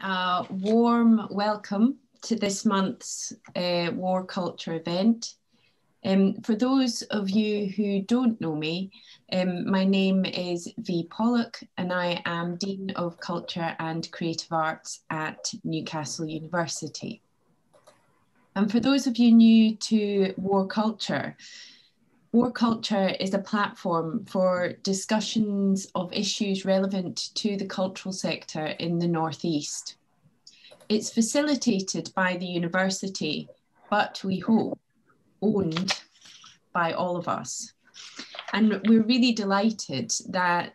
A warm welcome to this month's War Culture event. For those of you who don't know me, my name is V. Pollock and I am Dean of Culture and Creative Arts at Newcastle University. And for those of you new to War Culture is a platform for discussions of issues relevant to the cultural sector in the North East. It's facilitated by the university, but we hope owned by all of us. And we're really delighted that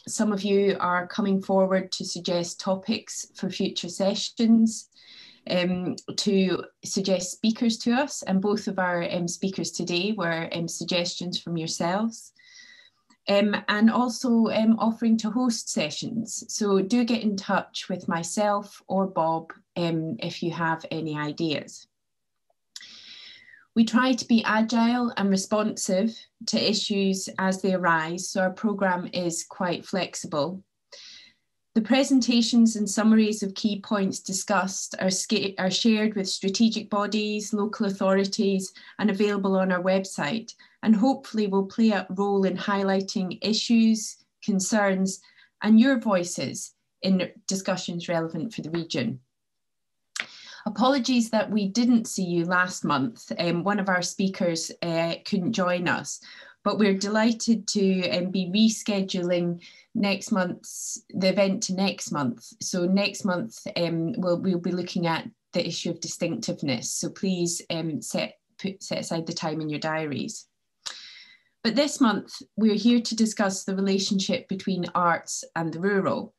some of you are coming forward to suggest topics for future sessions, to suggest speakers to us, and both of our speakers today were suggestions from yourselves, and also offering to host sessions. So do get in touch with myself or Bob if you have any ideas. We try to be agile and responsive to issues as they arise, so our programme is quite flexible. The presentations and summaries of key points discussed are shared with strategic bodies, local authorities, and available on our website, and hopefully will play a role in highlighting issues, concerns, and your voices in discussions relevant for the region. Apologies that we didn't see you last month. One of our speakers couldn't join us, but we're delighted to be rescheduling the event to next month. So next month we'll be looking at the issue of distinctiveness. So please set aside the time in your diaries. But this month we're here to discuss the relationship between arts and the rural.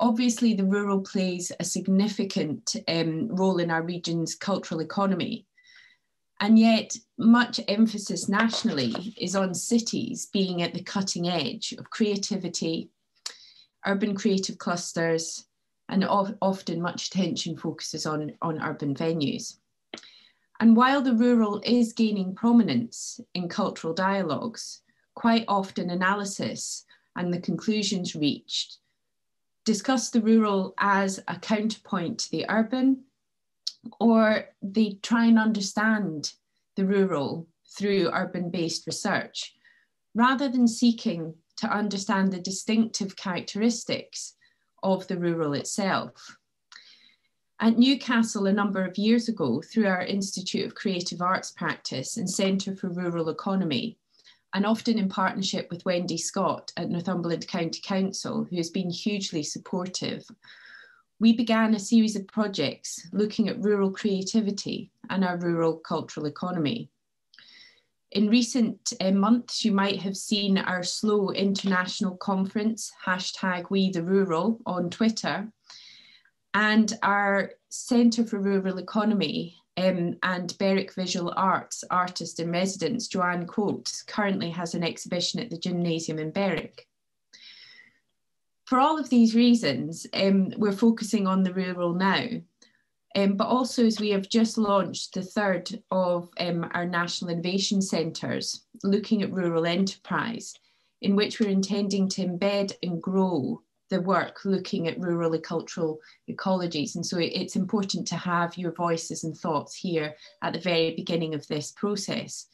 Obviously, the rural plays a significant role in our region's cultural economy. And yet much emphasis nationally is on cities being at the cutting edge of creativity, urban creative clusters, and often much attention focuses on urban venues. And while the rural is gaining prominence in cultural dialogues, quite often analysis and the conclusions reached discuss the rural as a counterpoint to the urban, or they try and understand the rural through urban-based research, rather than seeking to understand the distinctive characteristics of the rural itself. At Newcastle a number of years ago, through our Institute of Creative Arts Practice and Centre for Rural Economy, and often in partnership with Wendy Scott at Northumberland County Council, who has been hugely supportive, we began a series of projects looking at rural creativity and our rural cultural economy. In recent months, you might have seen our SLOW International Conference, #WeTheRural on Twitter, and our Centre for Rural Economy and Berwick Visual Arts artist in residence, Joanne Coates, currently has an exhibition at the Gymnasium in Berwick. For all of these reasons, we're focusing on the rural now, but also as we have just launched the third of our National Innovation Centres, looking at rural enterprise, in which we're intending to embed and grow the work looking at rural cultural ecologies. And so it's important to have your voices and thoughts here at the very beginning of this process.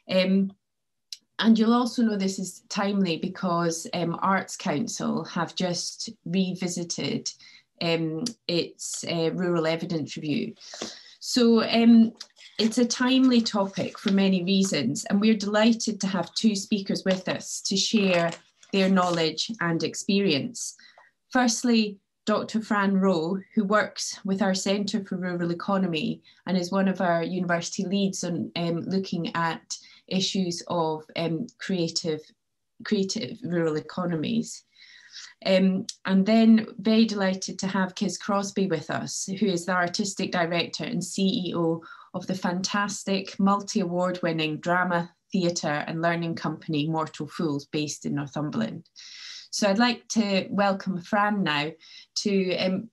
And you'll also know this is timely because Arts Council have just revisited its rural evidence review. So it's a timely topic for many reasons, and we're delighted to have two speakers with us to share their knowledge and experience. Firstly, Dr. Fran Rowe, who works with our Centre for Rural Economy and is one of our university leads on looking at issues of creative rural economies. And then very delighted to have Crosbie with us, who is the Artistic Director and CEO of the fantastic multi-award winning drama, theatre and learning company Mortal Fools, based in Northumberland. So I'd like to welcome Fran now to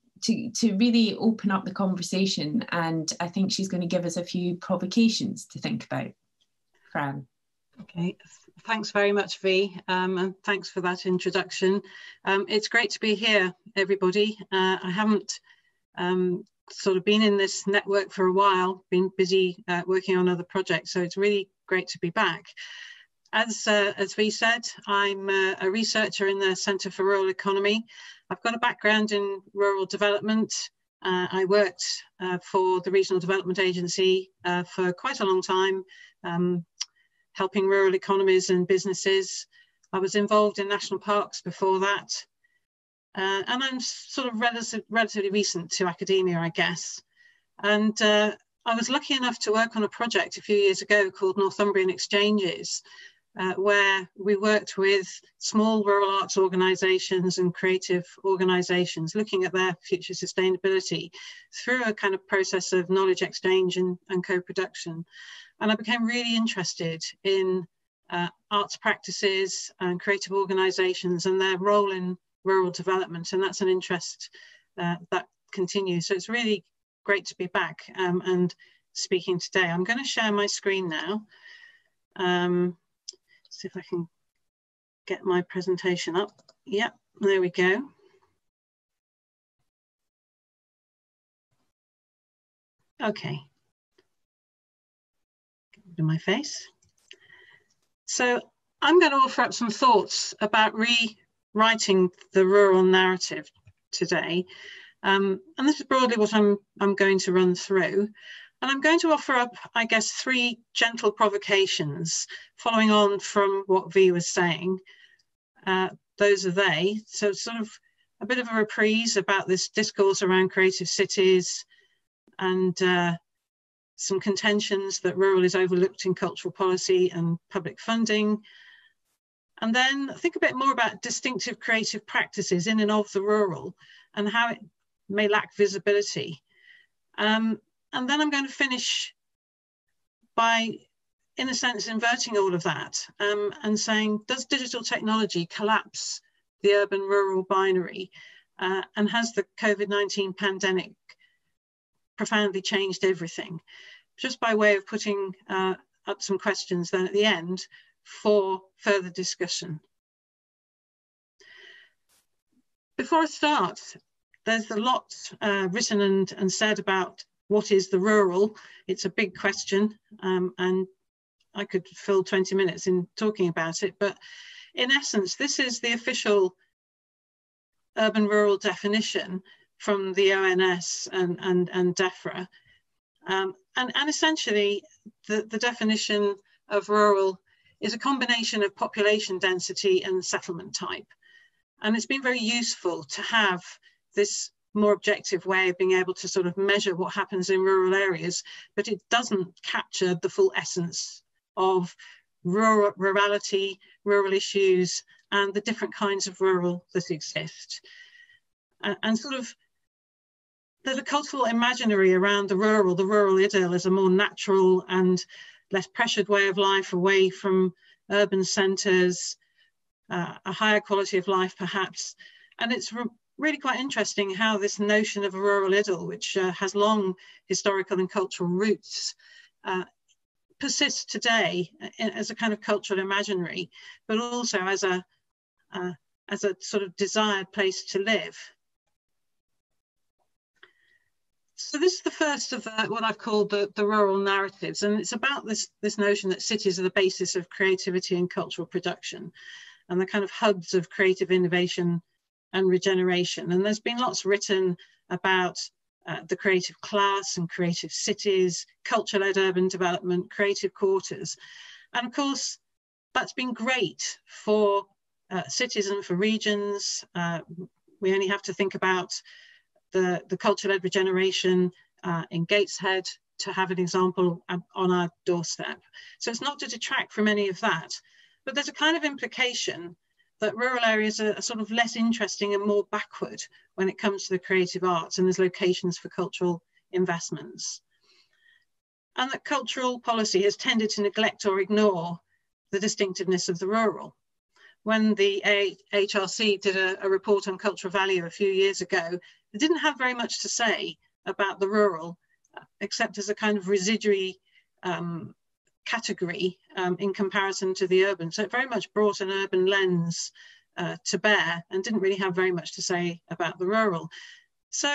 really open up the conversation, and I think she's going to give us a few provocations to think about. Fran. Okay, thanks very much, V, and thanks for that introduction. It's great to be here, everybody. I haven't sort of been in this network for a while, been busy working on other projects, so it's really great to be back. As Vee said, I'm a researcher in the Centre for Rural Economy. I've got a background in rural development. I worked for the Regional Development Agency for quite a long time, helping rural economies and businesses. I was involved in national parks before that. And I'm sort of relatively recent to academia, I guess. And I was lucky enough to work on a project a few years ago called Northumberland Exchanges, where we worked with small rural arts organisations and creative organisations looking at their future sustainability through a kind of process of knowledge exchange and co-production. And I became really interested in arts practices and creative organisations and their role in rural development, and that's an interest that continues. So it's really great to be back and speaking today. I'm going to share my screen now. See if I can get my presentation up. Yep, there we go. Okay. Get rid of my face. So I'm going to offer up some thoughts about rewriting the rural narrative today. And this is broadly what I'm going to run through. And I'm going to offer up, I guess, 3 gentle provocations following on from what Vee was saying. Those are they. So sort of a bit of a reprise about this discourse around creative cities and some contentions that rural is overlooked in cultural policy and public funding. And then think a bit more about distinctive creative practices in and of the rural and how it may lack visibility. And then I'm going to finish by, in a sense, inverting all of that and saying, does digital technology collapse the urban-rural binary? And has the COVID-19 pandemic profoundly changed everything? Just by way of putting up some questions then at the end for further discussion. Before I start, there's a lot written and said about what is the rural? It's a big question, and I could fill 20 minutes in talking about it, but in essence, this is the official urban-rural definition from the ONS and DEFRA. And essentially, the definition of rural is a combination of population density and settlement type. And it's been very useful to have this more objective way of being able to sort of measure what happens in rural areas, but it doesn't capture the full essence of rurality, rural issues, and the different kinds of rural that exist. And sort of, there's a cultural imaginary around the rural idyll as a more natural and less pressured way of life away from urban centres, a higher quality of life perhaps. And it's really quite interesting how this notion of a rural idyll, which has long historical and cultural roots, persists today as a kind of cultural imaginary, but also as a sort of desired place to live. So this is the first of what I've called the rural narratives, and it's about this notion that cities are the basis of creativity and cultural production, and the kind of hubs of creative innovation and regeneration. And there's been lots written about the creative class and creative cities, culture-led urban development, creative quarters. And of course, that's been great for cities and for regions. We only have to think about the culture-led regeneration in Gateshead to have an example on our doorstep. So it's not to detract from any of that, but there's a kind of implication that rural areas are sort of less interesting and more backward when it comes to the creative arts and as locations for cultural investments. And that cultural policy has tended to neglect or ignore the distinctiveness of the rural. When the HRC did a report on cultural value a few years ago, it didn't have very much to say about the rural, except as a kind of residuary category in comparison to the urban. So it very much brought an urban lens to bear and didn't really have very much to say about the rural. So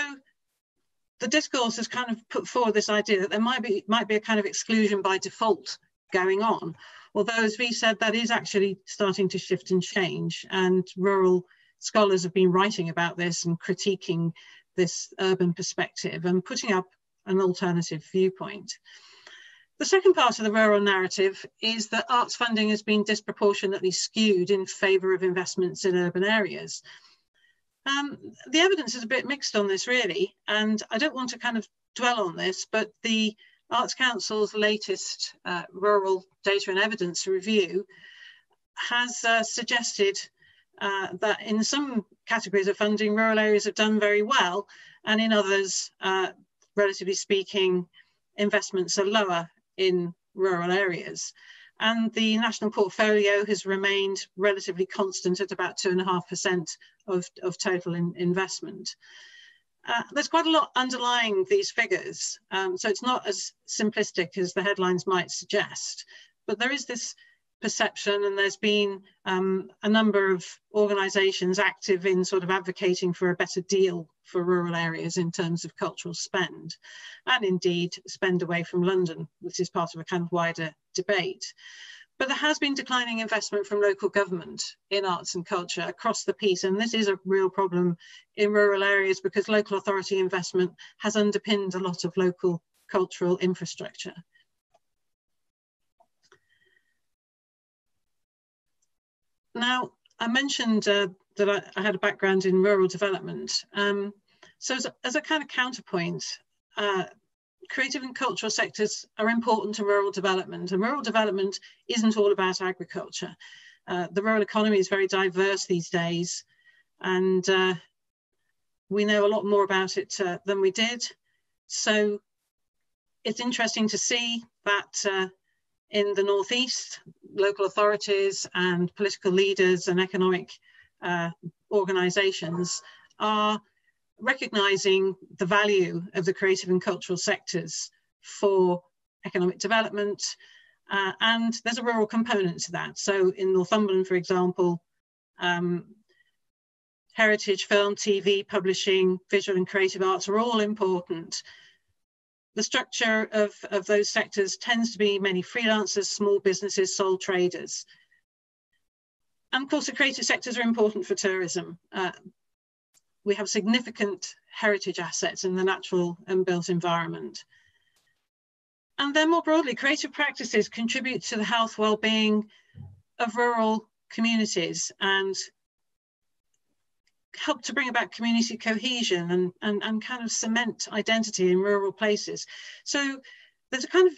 the discourse has kind of put forward this idea that there might be a kind of exclusion by default going on. Although, as we said, that is actually starting to shift and change, and rural scholars have been writing about this and critiquing this urban perspective and putting up an alternative viewpoint. The second part of the rural narrative is that arts funding has been disproportionately skewed in favour of investments in urban areas. The evidence is a bit mixed on this, really, and I don't want to kind of dwell on this, but the Arts Council's latest rural data and evidence review has suggested that in some categories of funding, rural areas have done very well, and in others, relatively speaking, investments are lower in rural areas. And the national portfolio has remained relatively constant at about 2.5% of total investment. There's quite a lot underlying these figures, so it's not as simplistic as the headlines might suggest, but there is this perception, and there's been a number of organisations active in sort of advocating for a better deal for rural areas in terms of cultural spend, and indeed spend away from London, which is part of a kind of wider debate. But there has been declining investment from local government in arts and culture across the piece, and this is a real problem in rural areas because local authority investment has underpinned a lot of local cultural infrastructure. Now, I mentioned that I had a background in rural development. So as a kind of counterpoint, creative and cultural sectors are important to rural development, and rural development isn't all about agriculture. The rural economy is very diverse these days, and we know a lot more about it than we did. So it's interesting to see that in the Northeast, local authorities and political leaders and economic organisations are recognising the value of the creative and cultural sectors for economic development, and there's a rural component to that. So in Northumberland, for example, heritage, film, TV, publishing, visual and creative arts are all important. The structure of those sectors tends to be many freelancers, small businesses, sole traders. And of course, the creative sectors are important for tourism. We have significant heritage assets in the natural and built environment. And then more broadly, creative practices contribute to the health, well-being of rural communities and help to bring about community cohesion and kind of cement identity in rural places. So there's a kind of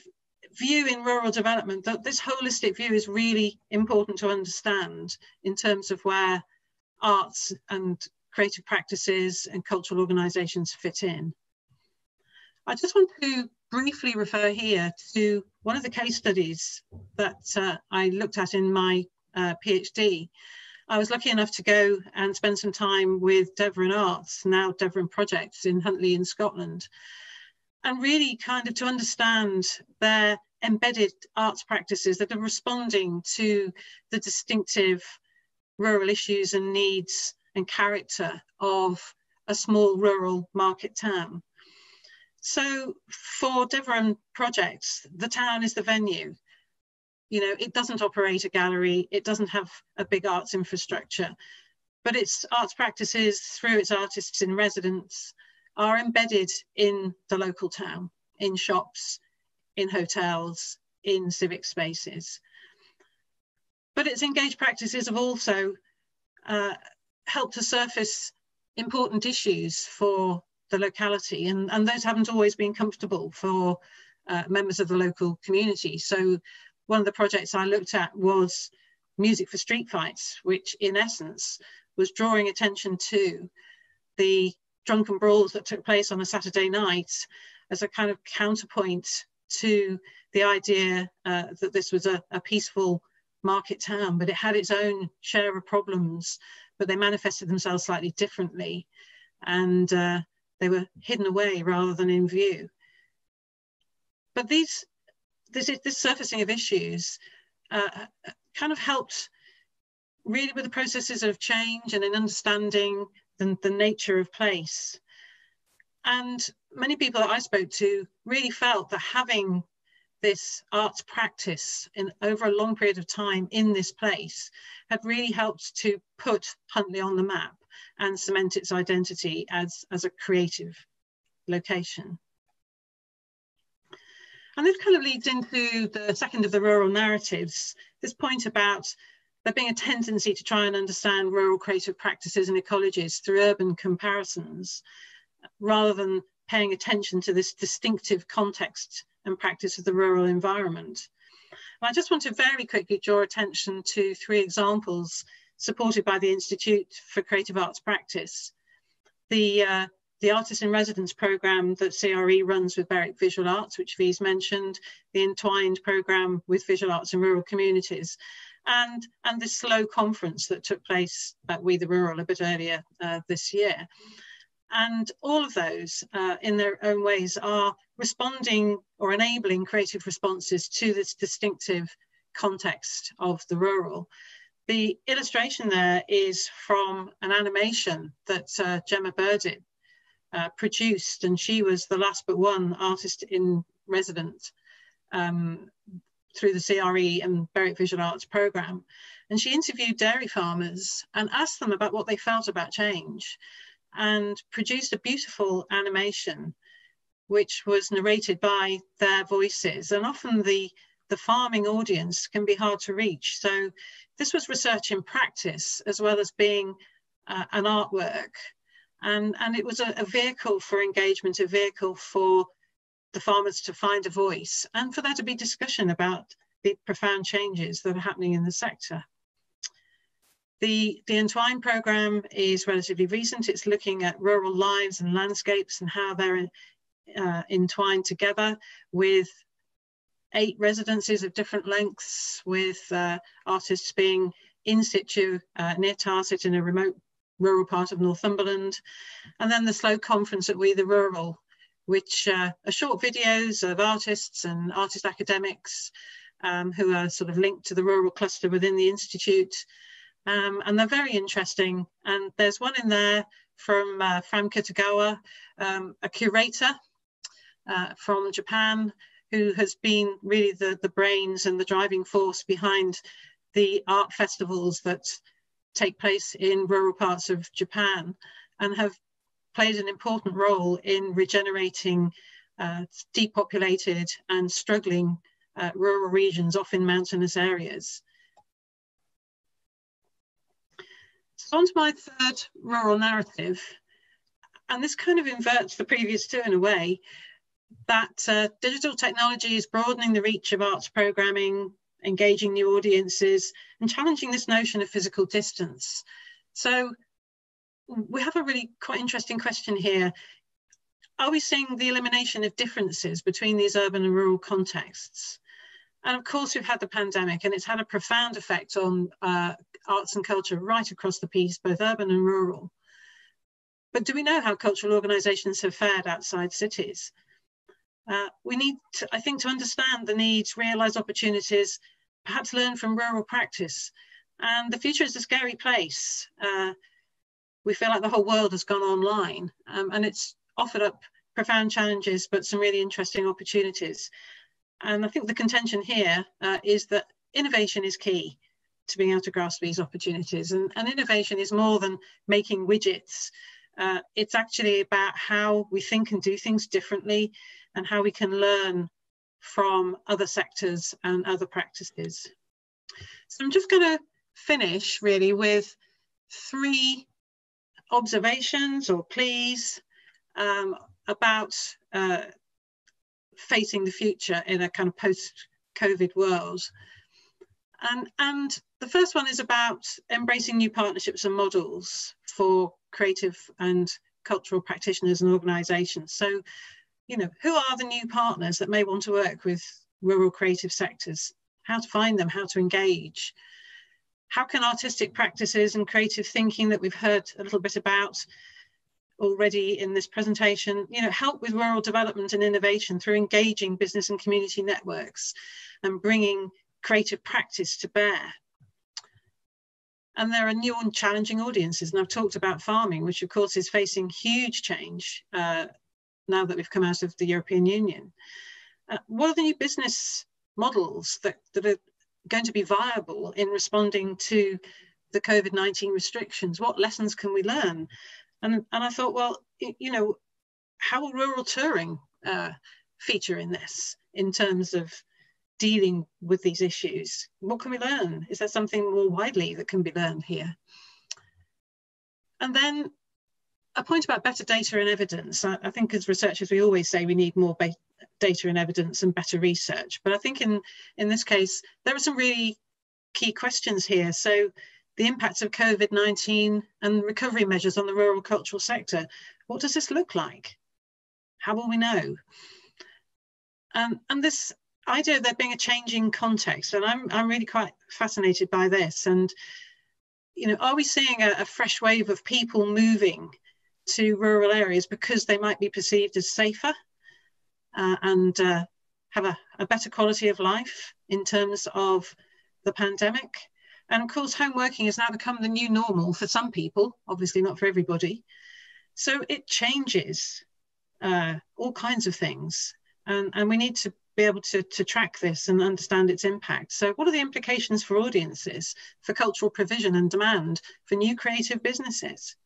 view in rural development that this holistic view is really important to understand in terms of where arts and creative practices and cultural organisations fit in. I just want to briefly refer here to one of the case studies that I looked at in my PhD. I was lucky enough to go and spend some time with Devon Arts, now Devon Projects in Huntly in Scotland, and really kind of to understand their embedded arts practices that are responding to the distinctive rural issues and needs and character of a small rural market town. So for Devon Projects, the town is the venue. You know, it doesn't operate a gallery, it doesn't have a big arts infrastructure, but its arts practices through its artists in residence are embedded in the local town, in shops, in hotels, in civic spaces. But its engaged practices have also helped to surface important issues for the locality, and those haven't always been comfortable for members of the local community. So one of the projects I looked at was Music for Street Fights, which in essence was drawing attention to the drunken brawls that took place on a Saturday night as a kind of counterpoint to the idea that this was a peaceful market town, but it had its own share of problems, but they manifested themselves slightly differently, and they were hidden away rather than in view. But this surfacing of issues kind of helped really with the processes of change and in understanding the nature of place. And many people that I spoke to really felt that having this arts practice over a long period of time in this place had really helped to put Huntly on the map and cement its identity as a creative location. And this kind of leads into the second of the rural narratives, this point about there being a tendency to try and understand rural creative practices and ecologies through urban comparisons, rather than paying attention to this distinctive context and practice of the rural environment. And I just want to very quickly draw attention to 3 examples supported by the Institute for Creative Arts Practice. The Artist in Residence programme that CRE runs with Berwick Visual Arts, which V's mentioned, the Entwined programme with visual arts in rural communities, and this SLOW conference that took place at We the Rural a bit earlier this year. And all of those, in their own ways, are responding or enabling creative responses to this distinctive context of the rural. The illustration there is from an animation that Gemma Burdett produced, and she was the last but one artist in resident through the CRE and Berwick Visual Arts programme. And she interviewed dairy farmers and asked them about what they felt about change, and produced a beautiful animation which was narrated by their voices. And often the farming audience can be hard to reach. So this was research in practice as well as being an artwork. And it was a vehicle for engagement, a vehicle for the farmers to find a voice and for there to be discussion about the profound changes that are happening in the sector. The Entwine programme is relatively recent. It's looking at rural lives and landscapes and how they're entwined together with 8 residences of different lengths, with artists being in situ near Tarset in a remote rural part of Northumberland. And then the SLOW conference at We the Rural, which are short videos of artists and artist academics who are sort of linked to the rural cluster within the Institute. And they're very interesting. And there's one in there from Fram Kitagawa, a curator from Japan, who has been really the brains and the driving force behind the art festivals that take place in rural parts of Japan and have played an important role in regenerating depopulated and struggling rural regions, often mountainous areas. So on to my third rural narrative, and this kind of inverts the previous 2 in a way, that digital technology is broadening the reach of arts programming, engaging new audiences, and challenging this notion of physical distance. So we have a really quite interesting question here. Are we seeing the elimination of differences between these urban and rural contexts? And of course, we've had the pandemic, and it's had a profound effect on arts and culture right across the piece, both urban and rural. But do we know how cultural organisations have fared outside cities? We need, I think, to understand the needs, realise opportunities, perhaps learn from rural practice. And the future is a scary place. We feel like the whole world has gone online, and it's offered up profound challenges, but some really interesting opportunities. And I think the contention here is that innovation is key to being able to grasp these opportunities. And innovation is more than making widgets. It's actually about how we think and do things differently and how we can learn from other sectors and other practices. So I'm just going to finish really with 3 observations or pleas about facing the future in a kind of post-COVID world. And the first one is about embracing new partnerships and models for creative and cultural practitioners and organisations. So, you know, who are the new partners that may want to work with rural creative sectors? How to find them, how to engage? How can artistic practices and creative thinking that we've heard a little bit about already in this presentation, you know, help with rural development and innovation through engaging business and community networks and bringing creative practice to bear? And there are new and challenging audiences. And I've talked about farming, which of course is facing huge change now that we've come out of the European Union. What are the new business models that are going to be viable in responding to the COVID-19 restrictions? What lessons can we learn? And I thought, well, you know, how will rural touring feature in this in terms of dealing with these issues? What can we learn? Is there something more widely that can be learned here? And then a point about better data and evidence. I think as researchers, we always say we need more data and evidence and better research. But I think in this case, there are some really key questions here. So the impacts of COVID-19 and recovery measures on the rural cultural sector. What does this look like? How will we know? And this idea of there being a changing context, and I'm really quite fascinated by this. And, you know, are we seeing a fresh wave of people moving to rural areas because they might be perceived as safer and have a better quality of life in terms of the pandemic? And of course, home working has now become the new normal for some people, obviously not for everybody. So it changes all kinds of things. And we need to be able to track this and understand its impact. So what are the implications for audiences, for cultural provision and demand, for new creative businesses?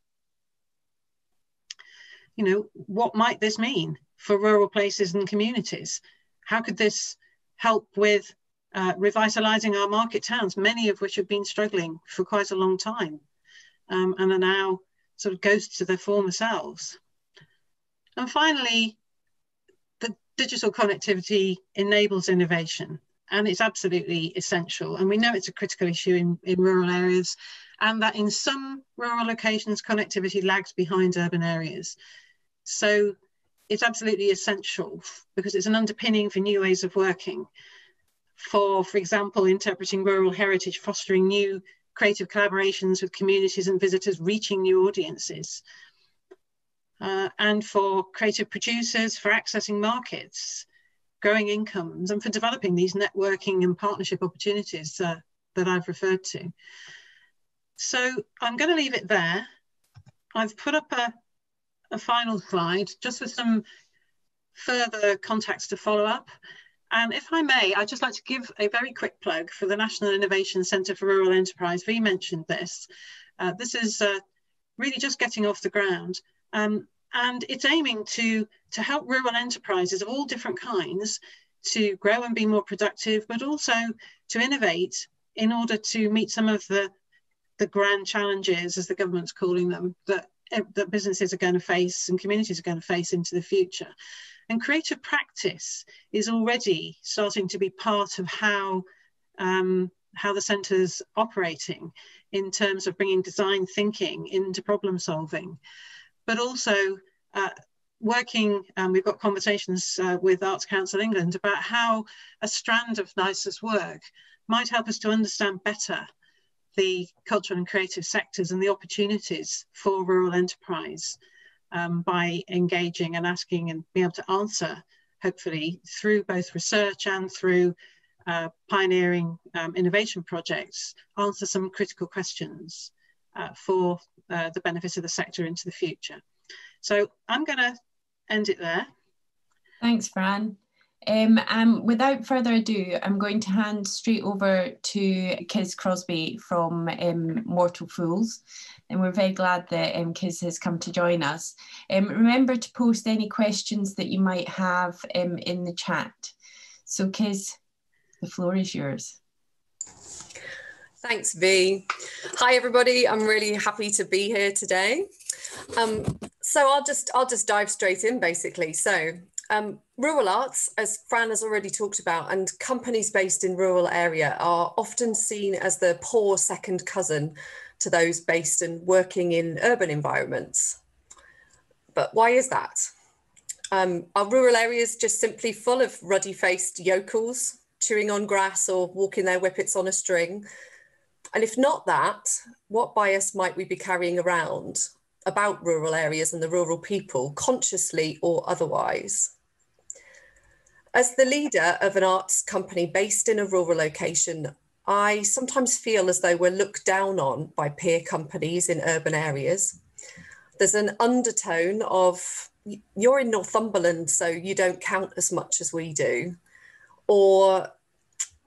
You know, what might this mean for rural places and communities? How could this help with revitalising our market towns, many of which have been struggling for quite a long time and are now sort of ghosts of their former selves? And finally, the digital connectivity enables innovation, and it's absolutely essential. And we know it's a critical issue in rural areas, and that in some rural locations, connectivity lags behind urban areas. So it's absolutely essential because it's an underpinning for new ways of working. For example, interpreting rural heritage, fostering new creative collaborations with communities and visitors, reaching new audiences. And for creative producers, for accessing markets, growing incomes, and for developing these networking and partnership opportunities that I've referred to. So I'm going to leave it there. I've put up a final slide just with some further context to follow up. And if I may, I'd just like to give a very quick plug for the National Innovation Centre for Rural Enterprise. Vi mentioned this. This is really just getting off the ground. And it's aiming to help rural enterprises of all different kinds to grow and be more productive, but also to innovate in order to meet some of the grand challenges, as the government's calling them, that businesses are going to face and communities are going to face into the future. And creative practice is already starting to be part of how the centre's operating in terms of bringing design thinking into problem solving, but also working, we've got conversations with Arts Council England about how a strand of NICE's work might help us to understand better the cultural and creative sectors and the opportunities for rural enterprise by engaging and asking and being able to answer, hopefully through both research and through pioneering innovation projects, answer some critical questions for the benefit of the sector into the future. So I'm going to end it there. Thanks, Fran. Without further ado, I'm going to hand straight over to Kiz Crosbie from Mortal Fools. And we're very glad that Kiz has come to join us. Remember to post any questions that you might have in the chat. So Kiz, the floor is yours. Thanks, Vi. Hi, everybody. I'm really happy to be here today. So I'll just dive straight in, basically. So rural arts, as Fran has already talked about, and companies based in rural area are often seen as the poor second cousin to those based and working in urban environments. But why is that? Are rural areas just simply full of ruddy-faced yokels chewing on grass or walking their whippets on a string? And if not that, what bias might we be carrying around about rural areas and the rural people, consciously or otherwise? As the leader of an arts company based in a rural location, I sometimes feel as though we're looked down on by peer companies in urban areas. There's an undertone of you're in Northumberland, so you don't count as much as we do. Or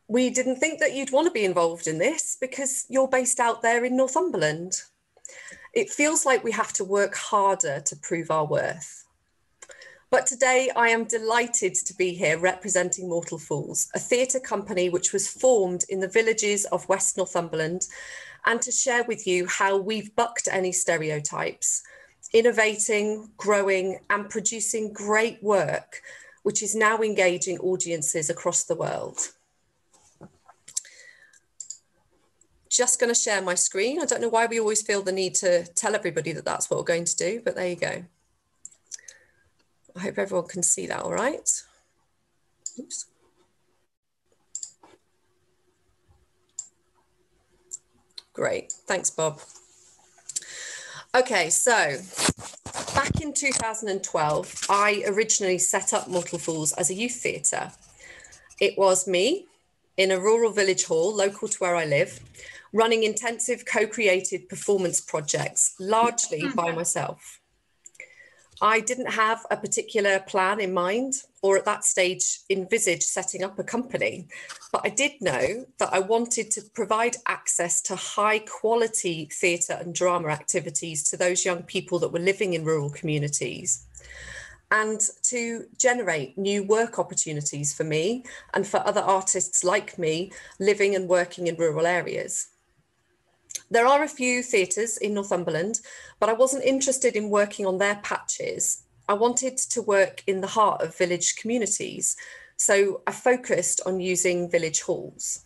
we didn't think that you'd want to be involved in this because you're based out there in Northumberland. It feels like we have to work harder to prove our worth. But today I am delighted to be here representing Mortal Fools, a theatre company which was formed in the villages of West Northumberland, and to share with you how we've bucked any stereotypes, innovating, growing and producing great work, which is now engaging audiences across the world. Just going to share my screen. I don't know why we always feel the need to tell everybody that that's what we're going to do, but there you go. I hope everyone can see that all right. Oops. Great, thanks, Bob. Okay, so back in 2012, I originally set up Mortal Fools as a youth theatre. It was me in a rural village hall local to where I live, running intensive co-created performance projects, largely by myself. I didn't have a particular plan in mind, or at that stage envisage setting up a company, but I did know that I wanted to provide access to high quality theatre and drama activities to those young people that were living in rural communities, and to generate new work opportunities for me and for other artists like me living and working in rural areas. There are a few theatres in Northumberland, but I wasn't interested in working on their patches. I wanted to work in the heart of village communities, so I focused on using village halls.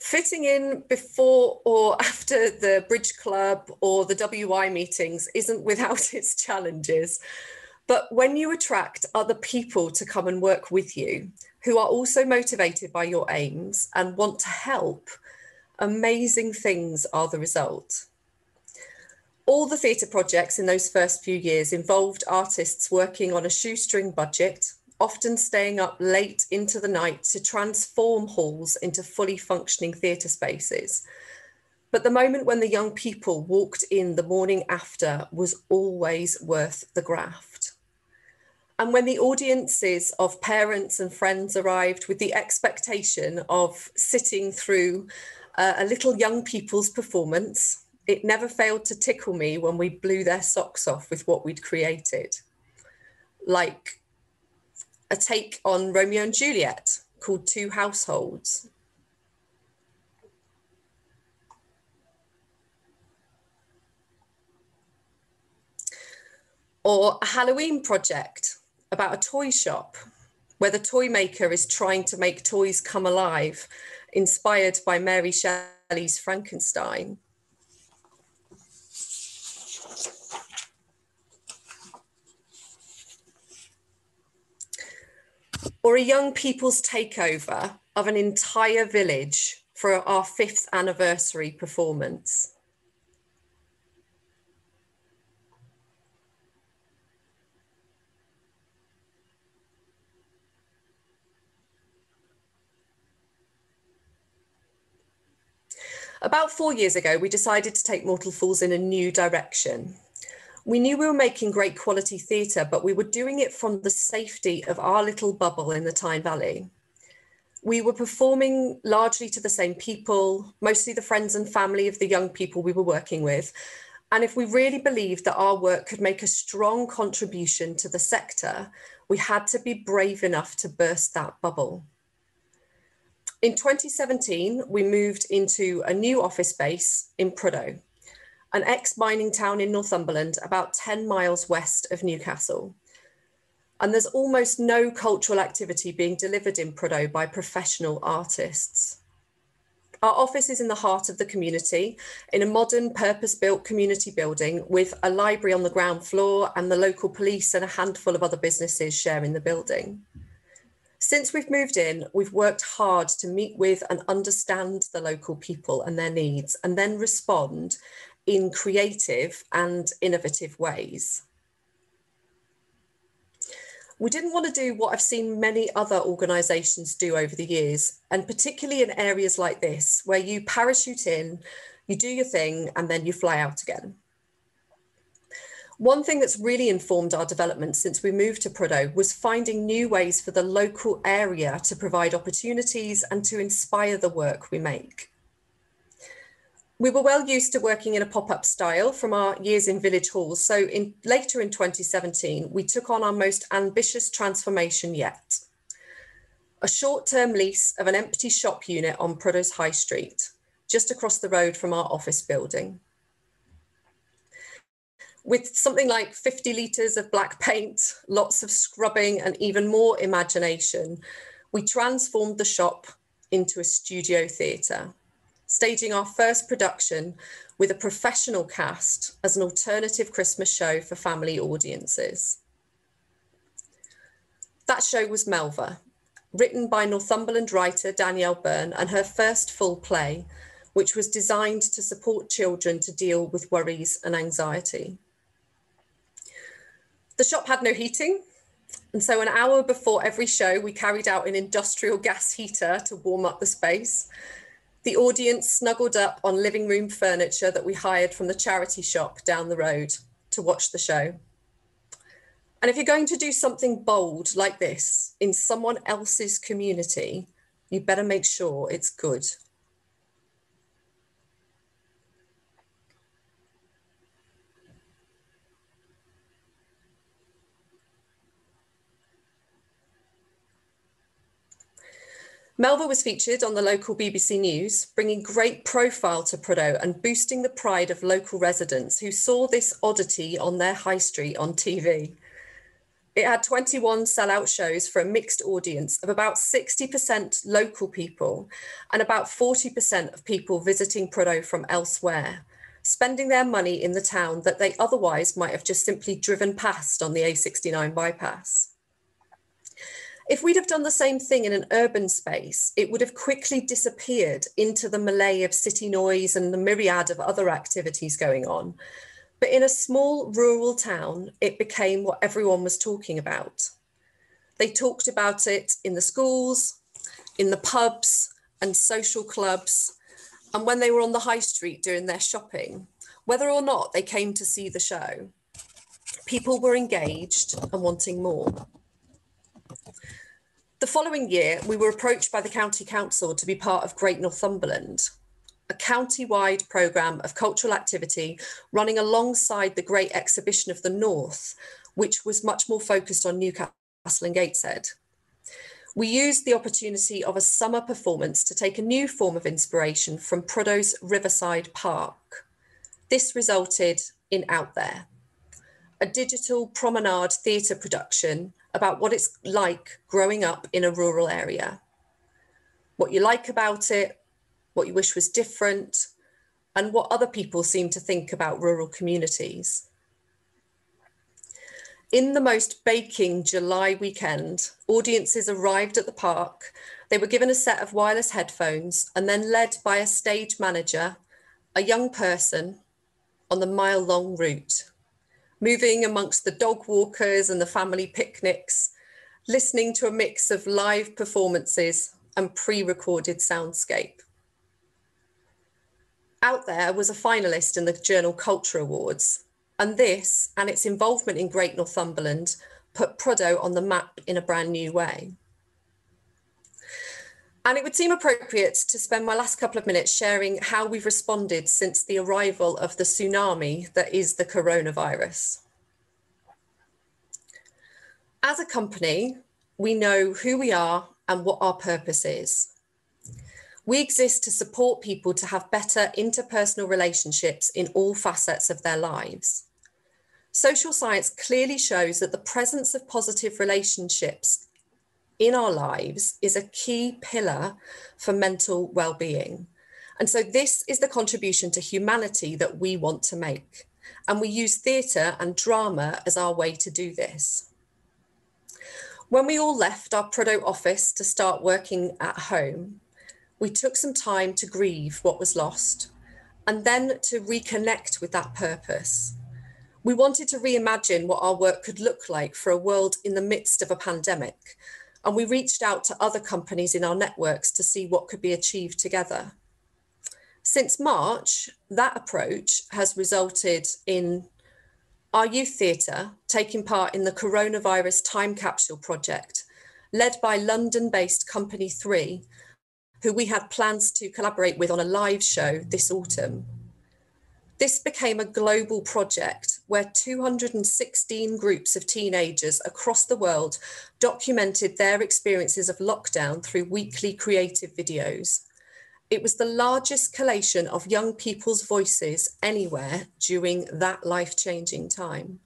Fitting in before or after the Bridge Club or the WI meetings isn't without its challenges, but when you attract other people to come and work with you, who are also motivated by your aims and want to help, amazing things are the result. All the theatre projects in those first few years involved artists working on a shoestring budget, often staying up late into the night to transform halls into fully functioning theatre spaces. But the moment when the young people walked in the morning after was always worth the graft. And when the audiences of parents and friends arrived with the expectation of sitting through a little young people's performance, it never failed to tickle me when we blew their socks off with what we'd created. Like a take on Romeo and Juliet called Two Households. Or a Halloween project about a toy shop where the toy maker is trying to make toys come alive, inspired by Mary Shelley's Frankenstein. Or a young people's takeover of an entire village for our 5th anniversary performance. About 4 years ago, we decided to take Mortal Fools in a new direction. We knew we were making great quality theatre, but we were doing it from the safety of our little bubble in the Tyne Valley. We were performing largely to the same people, mostly the friends and family of the young people we were working with. And if we really believed that our work could make a strong contribution to the sector, we had to be brave enough to burst that bubble. In 2017, we moved into a new office space in Prudhoe, an ex-mining town in Northumberland, about 10 miles west of Newcastle. And there's almost no cultural activity being delivered in Prudhoe by professional artists. Our office is in the heart of the community, in a modern purpose-built community building with a library on the ground floor and the local police and a handful of other businesses sharing the building. Since we've moved in, we've worked hard to meet with and understand the local people and their needs, and then respond in creative and innovative ways. We didn't want to do what I've seen many other organisations do over the years, and particularly in areas like this, where you parachute in, you do your thing, and then you fly out again. One thing that's really informed our development since we moved to Prudhoe was finding new ways for the local area to provide opportunities and to inspire the work we make. We were well used to working in a pop-up style from our years in village halls, so later in 2017, we took on our most ambitious transformation yet. A short-term lease of an empty shop unit on Prudhoe's High Street, just across the road from our office building. With something like 50 litres of black paint, lots of scrubbing and even more imagination, we transformed the shop into a studio theatre, staging our first production with a professional cast as an alternative Christmas show for family audiences. That show was Mylva, written by Northumberland writer Danielle Byrne, and her first full play, which was designed to support children to deal with worries and anxiety. The shop had no heating, and so an hour before every show, we carried out an industrial gas heater to warm up the space. The audience snuggled up on living room furniture that we hired from the charity shop down the road to watch the show. And if you're going to do something bold like this in someone else's community, you better make sure it's good. Mylva was featured on the local BBC News, bringing great profile to Prudhoe and boosting the pride of local residents who saw this oddity on their high street on TV. It had 21 sellout shows for a mixed audience of about 60% local people and about 40% of people visiting Prudhoe from elsewhere, spending their money in the town that they otherwise might have just simply driven past on the A69 bypass. If we'd have done the same thing in an urban space, it would have quickly disappeared into the melee of city noise and the myriad of other activities going on. But in a small rural town, it became what everyone was talking about. They talked about it in the schools, in the pubs and social clubs, and when they were on the high street doing their shopping, whether or not they came to see the show. People were engaged and wanting more. The following year, we were approached by the County Council to be part of Great Northumberland, a county-wide programme of cultural activity running alongside the Great Exhibition of the North, which was much more focused on Newcastle and Gateshead. We used the opportunity of a summer performance to take a new form of inspiration from Prudhoe's Riverside Park. This resulted in Out There, a digital promenade theatre production about what it's like growing up in a rural area, what you like about it, what you wish was different, and what other people seem to think about rural communities. In the most baking July weekend, audiences arrived at the park. They were given a set of wireless headphones and then led by a stage manager, a young person, on the mile-long route, moving amongst the dog walkers and the family picnics, listening to a mix of live performances and pre-recorded soundscape. Out There was a finalist in the Journal Culture Awards, and this and its involvement in Great Northumberland put Prudhoe on the map in a brand new way. And it would seem appropriate to spend my last couple of minutes sharing how we've responded since the arrival of the tsunami that is the coronavirus. As a company, we know who we are and what our purpose is. We exist to support people to have better interpersonal relationships in all facets of their lives. Social science clearly shows that the presence of positive relationships in our lives is a key pillar for mental well-being. And so this is the contribution to humanity that we want to make. And we use theatre and drama as our way to do this. When we all left our Prudhoe office to start working at home, we took some time to grieve what was lost and then to reconnect with that purpose. We wanted to reimagine what our work could look like for a world in the midst of a pandemic. And we reached out to other companies in our networks to see what could be achieved together. Since March, that approach has resulted in our youth theatre taking part in the coronavirus time capsule project, led by London-based Company 3, who we had plans to collaborate with on a live show this autumn. This became a global project where 216 groups of teenagers across the world documented their experiences of lockdown through weekly creative videos. It was the largest collation of young people's voices anywhere during that life-changing time.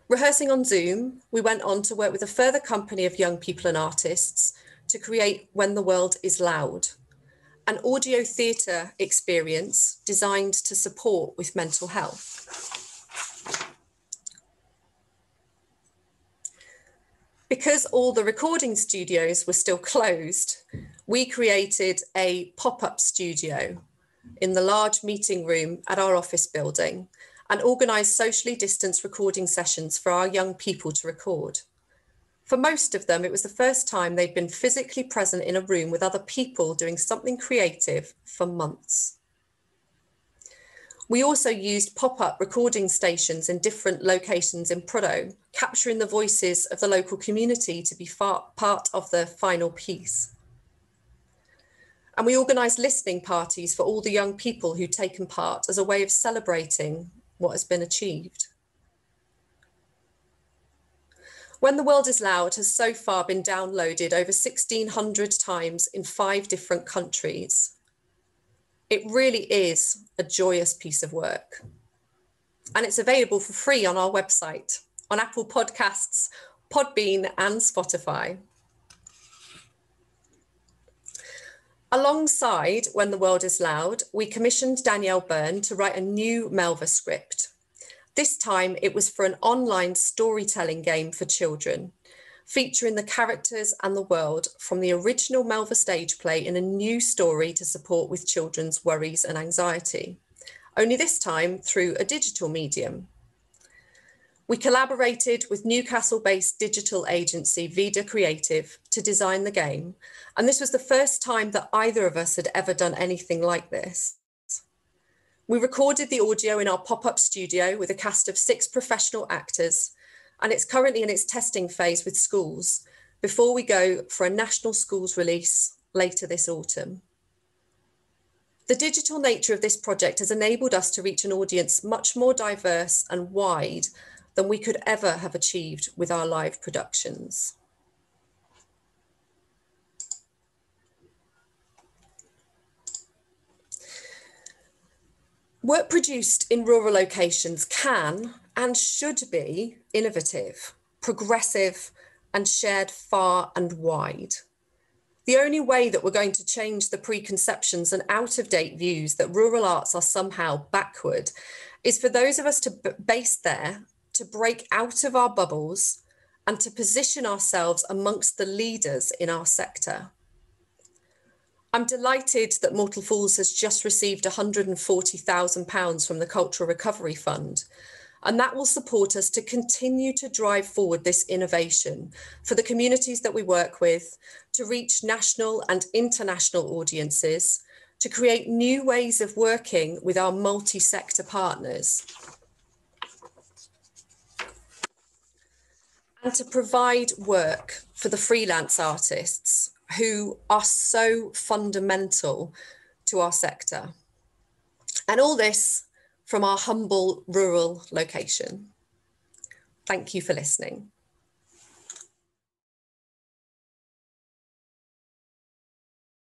Rehearsing on Zoom, we went on to work with a further company of young people and artists to create When the World is Loud, an audio theatre experience designed to support with mental health. Because all the recording studios were still closed, we created a pop-up studio in the large meeting room at our office building and organised socially distanced recording sessions for our young people to record. For most of them, it was the first time they'd been physically present in a room with other people doing something creative for months. We also used pop-up recording stations in different locations in Prudhoe, capturing the voices of the local community to be part of the final piece. And we organised listening parties for all the young people who'd taken part as a way of celebrating what has been achieved. When the World is Loud has so far been downloaded over 1,600 times in 5 different countries. It really is a joyous piece of work. And it's available for free on our website, on Apple Podcasts, Podbean and Spotify. Alongside When the World is Loud, we commissioned Danielle Byrne to write a new Mylva script. This time it was for an online storytelling game for children, featuring the characters and the world from the original Mylva stage play in a new story to support with children's worries and anxiety, only this time through a digital medium. We collaborated with Newcastle-based digital agency Vida Creative to design the game, and this was the first time that either of us had ever done anything like this. We recorded the audio in our pop-up studio with a cast of 6 professional actors, and it's currently in its testing phase with schools before we go for a national schools release later this autumn. The digital nature of this project has enabled us to reach an audience much more diverse and wide than we could ever have achieved with our live productions. Work produced in rural locations can and should be innovative, progressive, and shared far and wide. The only way that we're going to change the preconceptions and out-of-date views that rural arts are somehow backward is for those of us to base there, to break out of our bubbles and to position ourselves amongst the leaders in our sector. I'm delighted that Mortal Fools has just received £140,000 from the Cultural Recovery Fund, and that will support us to continue to drive forward this innovation for the communities that we work with, to reach national and international audiences, to create new ways of working with our multi-sector partners, and to provide work for the freelance artists who are so fundamental to our sector. And all this from our humble rural location. Thank you for listening.